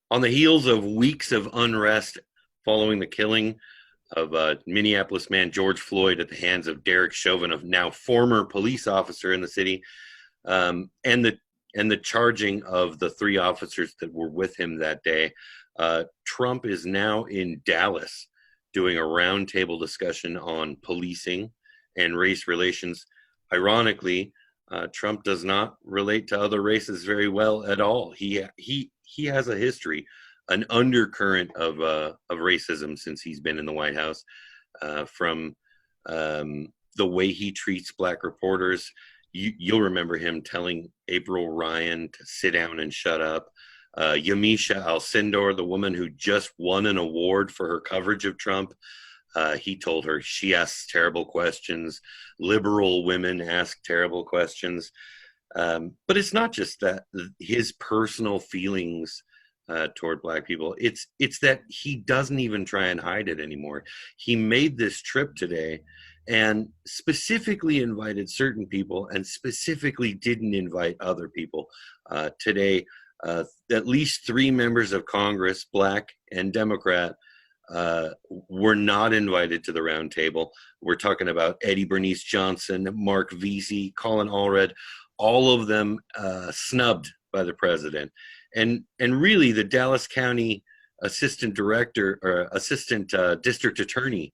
On the heels of weeks of unrest following the killing of Minneapolis man George Floyd at the hands of Derek Chauvin, a now former police officer in the city, and the charging of the three officers that were with him that day, Trump is now in Dallas doing a roundtable discussion on policing and race relations. Ironically, Trump does not relate to other races very well at all. He has a history, an undercurrent of racism since he's been in the White House, from the way he treats black reporters. You'll remember him telling April Ryan to sit down and shut up. Yamisha Alcindor, the woman who just won an award for her coverage of Trump, he told her she asks terrible questions. Liberal women ask terrible questions. But it's not just that his personal feelings toward black people. It's that he doesn't even try and hide it anymore. He made this trip today and specifically invited certain people and specifically didn't invite other people. Today, at least 3 members of Congress, black and Democrat, were not invited to the round table. We're talking about Eddie Bernice Johnson, Mark Vesey, Colin Allred, all of them snubbed by the president. And really, the Dallas County assistant director or assistant district attorney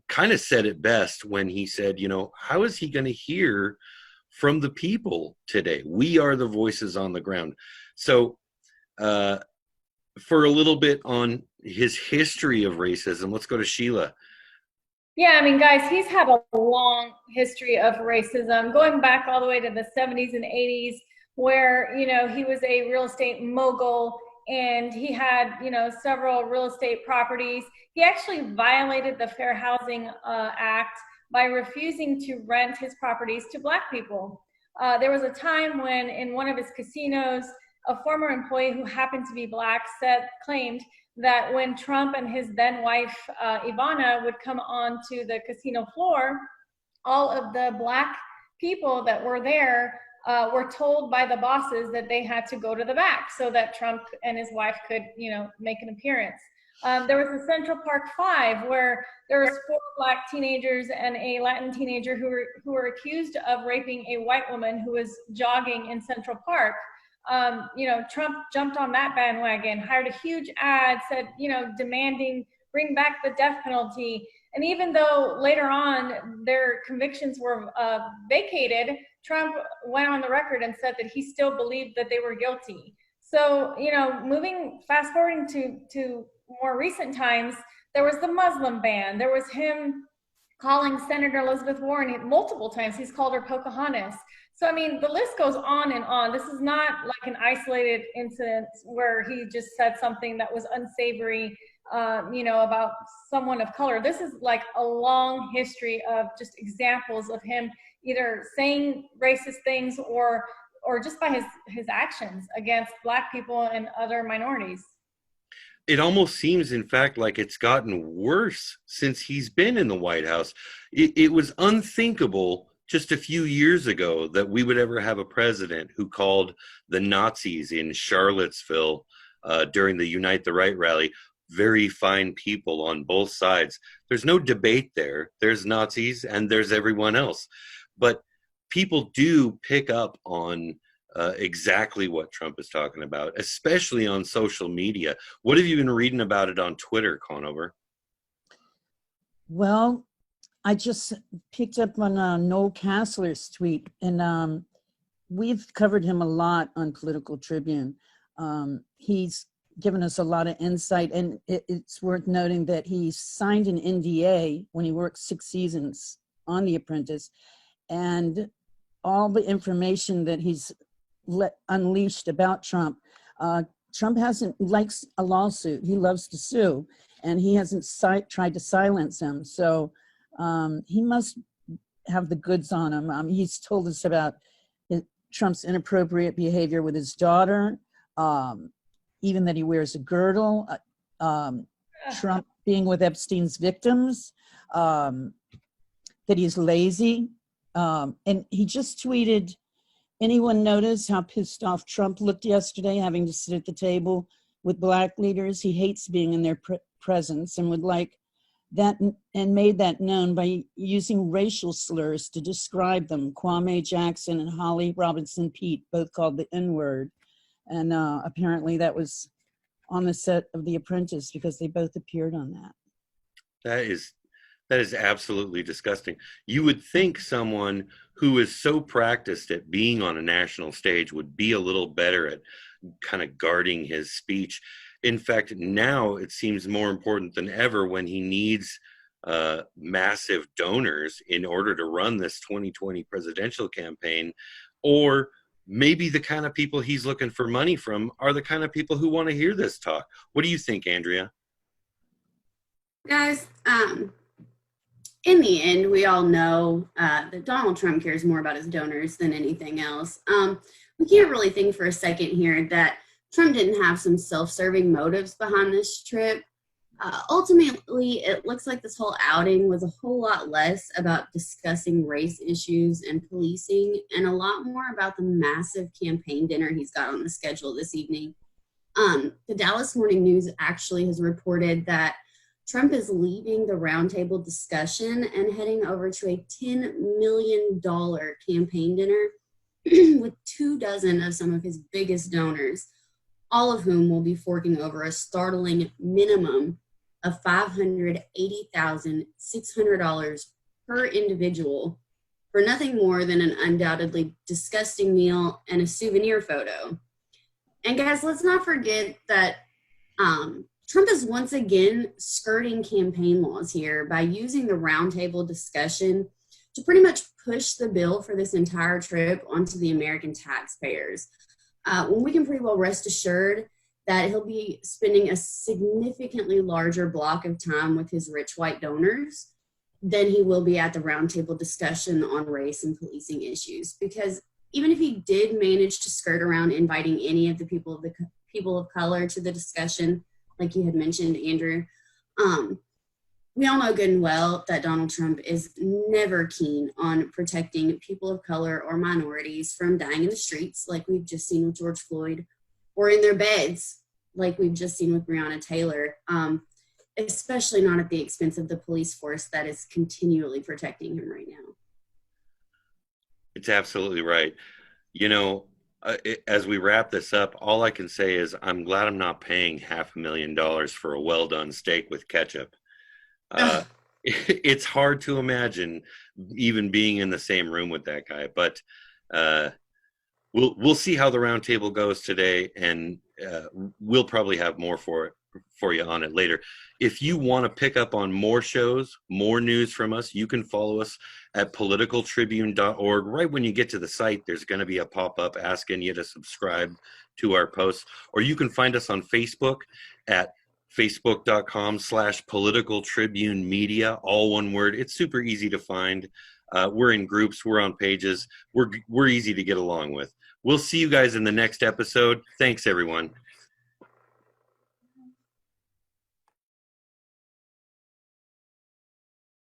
kind of said it best when he said, how is he going to hear from the people today? We are the voices on the ground. So for a little bit on his history of racism, let's go to Sheila. Yeah, I mean, guys, he's had a long history of racism, going back all the way to the 70s and 80s, where, he was a real estate mogul and he had, several real estate properties. He actually violated the Fair Housing Act by refusing to rent his properties to Black people. There was a time when in one of his casinos, a former employee who happened to be Black claimed that when Trump and his then wife, Ivana, would come onto the casino floor, all of the Black people that were there were told by the bosses that they had to go to the back so that Trump and his wife could, make an appearance. There was the Central Park Five, where there was 4 Black teenagers and a Latin teenager who were accused of raping a white woman who was jogging in Central Park. Trump jumped on that bandwagon, hired a huge ad, said, demanding bring back the death penalty. And even though later on their convictions were vacated, Trump went on the record and said that he still believed that they were guilty. So, fast forwarding to more recent times, there was the Muslim ban. There was him calling Senator Elizabeth Warren multiple times. He's called her Pocahontas. So, I mean, the list goes on and on. This is not like an isolated incident where he just said something that was unsavory, about someone of color. This is like a long history of just examples of him either saying racist things or just by his actions against Black people and other minorities. It almost seems, in fact, like it's gotten worse since he's been in the White House. It was unthinkable just a few years ago that we would ever have a president who called the Nazis in Charlottesville during the Unite the Right rally very fine people on both sides. There's no debate there. There's Nazis and there's everyone else. But people do pick up on exactly what Trump is talking about, especially on social media. What have you been reading about it on Twitter, Conover? Well, I just picked up on Noel Kassler's tweet, and we've covered him a lot on Political Tribune. He's given us a lot of insight, and it's worth noting that he signed an NDA when he worked 6 seasons on The Apprentice, and all the information that he's unleashed about Trump. Trump likes a lawsuit. He loves to sue, and he hasn't tried to silence him. So he must have the goods on him. He's told us about Trump's inappropriate behavior with his daughter, even that he wears a girdle, Trump being with Epstein's victims, that he's lazy. And he just tweeted Anyone notice how pissed off Trump looked yesterday, having to sit at the table with black leaders? He hates being in their presence and would like that, and made that known by using racial slurs to describe them. Kwame Jackson and Holly Robinson Pete both called the N-word. And apparently that was on the set of The Apprentice because they both appeared on that. That is absolutely disgusting. You would think someone who is so practiced at being on a national stage would be a little better at kind of guarding his speech. In fact, now it seems more important than ever when he needs massive donors in order to run this 2020 presidential campaign. Or maybe the kind of people he's looking for money from are the kind of people who want to hear this talk. What do you think, Andrea? Guys, in the end, we all know that Donald Trump cares more about his donors than anything else. We can't really think for a second here that Trump didn't have some self-serving motives behind this trip. Ultimately, it looks like this whole outing was a whole lot less about discussing race issues and policing and a lot more about the massive campaign dinner he's got on the schedule this evening. The Dallas Morning News actually has reported that Trump is leaving the roundtable discussion and heading over to a $10 million campaign dinner with 24 of some of his biggest donors, all of whom will be forking over a startling minimum of $580,600 per individual for nothing more than an undoubtedly disgusting meal and a souvenir photo. And guys, let's not forget that Trump is once again skirting campaign laws here by using the roundtable discussion to pretty much push the bill for this entire trip onto the American taxpayers. When we can pretty well rest assured that he'll be spending a significantly larger block of time with his rich white donors than he will be at the roundtable discussion on race and policing issues. Because even if he did manage to skirt around inviting any of the people of color to the discussion, like you had mentioned, Andrew, we all know good and well that Donald Trump is never keen on protecting people of color or minorities from dying in the streets, like we've just seen with George Floyd, or in their beds, like we've just seen with Breonna Taylor, especially not at the expense of the police force that is continually protecting him right now. It's absolutely right. You know, as we wrap this up, all I can say is I'm glad I'm not paying $500,000 for a well-done steak with ketchup. It's hard to imagine even being in the same room with that guy, but we'll see how the roundtable goes today, and we'll probably have more for you on it later. If you want to pick up on more shows, more news from us, you can follow us at politicaltribune.org. Right when you get to the site, there's going to be a pop-up asking you to subscribe to our posts, or you can find us on Facebook at facebook.com/politicaltribunemedia, all one word. It's super easy to find. We're in groups, we're on pages, we're easy to get along with. We'll see you guys in the next episode. Thanks, everyone.